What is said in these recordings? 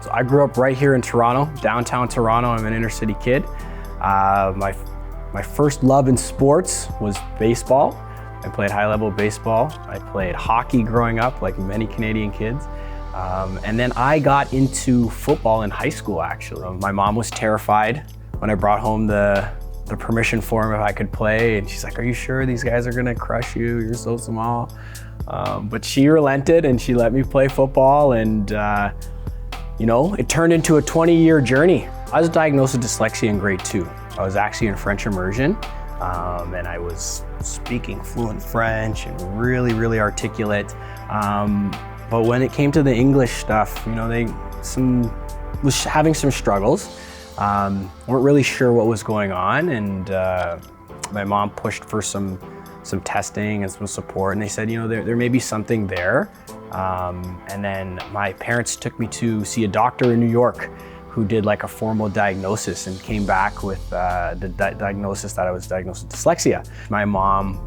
So I grew up right here in Toronto, downtown Toronto. I'm an inner city kid. My first love in sports was baseball. I played high-level baseball. I played hockey growing up, like many Canadian kids. And then I got into football in high school, actually. My mom was terrified when I brought home the permission form if I could play, and she's like, "Are you sure these guys are gonna crush you? You're so small." But she relented and she let me play football, and you know, it turned into a 20-year journey. I was diagnosed with dyslexia in grade 2. I was actually in French immersion, and I was speaking fluent French and really articulate. But when it came to the English stuff, you know, was having some struggles. Weren't really sure what was going on, and my mom pushed for some testing and some support, and they said, you know, there may be something there. And then my parents took me to see a doctor in New York who did like a formal diagnosis and came back with the diagnosis that I was diagnosed with dyslexia. My mom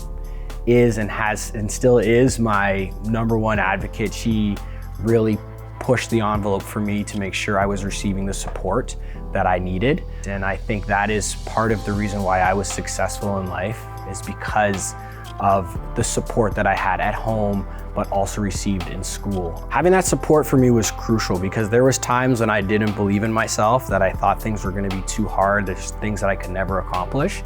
is and still is my #1 advocate. She really pushed the envelope for me to make sure I was receiving the support that I needed. And I think that is part of the reason why I was successful in life, is because of the support that I had at home, but also received in school. Having that support for me was crucial, because there was times when I didn't believe in myself, that I thought things were gonna be too hard, there's things that I could never accomplish.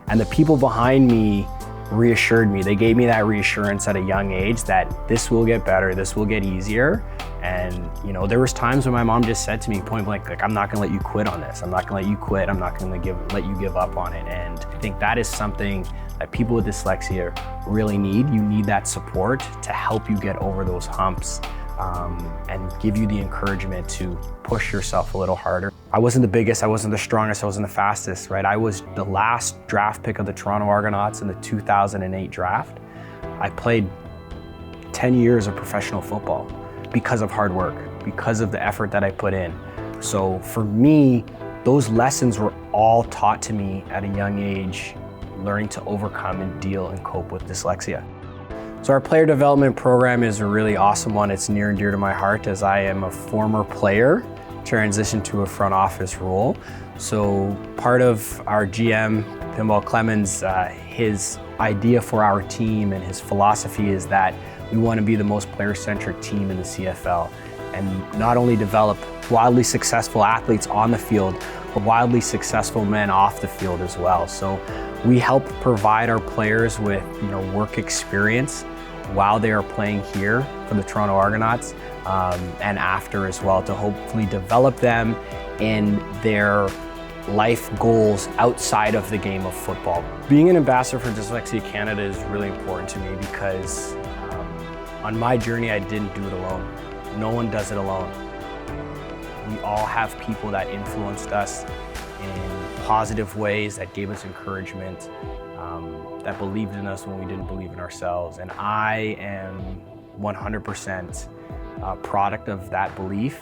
And the people behind me reassured me. They gave me that reassurance at a young age that this will get better, this will get easier. And you know, there was times when my mom just said to me point blank, like, "I'm not gonna let you quit on this. I'm not gonna let you quit. I'm not gonna let you give up on it." And I think that is something that people with dyslexia really need. You need that support to help you get over those humps, and give you the encouragement to push yourself a little harder. I wasn't the biggest, I wasn't the strongest, I wasn't the fastest, right? I was the last draft pick of the Toronto Argonauts in the 2008 draft. I played 10 years of professional football because of hard work, because of the effort that I put in. So for me, those lessons were all taught to me at a young age, learning to overcome and deal and cope with dyslexia. So our player development program is a really awesome one. It's near and dear to my heart, as I am a former player transitioned to a front office role. So part of our GM, Pinball Clemens, his idea for our team and his philosophy is that we want to be the most player-centric team in the CFL, and not only develop wildly successful athletes on the field, but wildly successful men off the field as well. So we help provide our players with, you know, work experience while they are playing here for the Toronto Argonauts, and after as well, to hopefully develop them in their life goals outside of the game of football. Being an ambassador for Dyslexia Canada is really important to me, because on my journey, I didn't do it alone. No one does it alone. We all have people that influenced us in positive ways, that gave us encouragement, that believed in us when we didn't believe in ourselves. And I am 100% a product of that belief.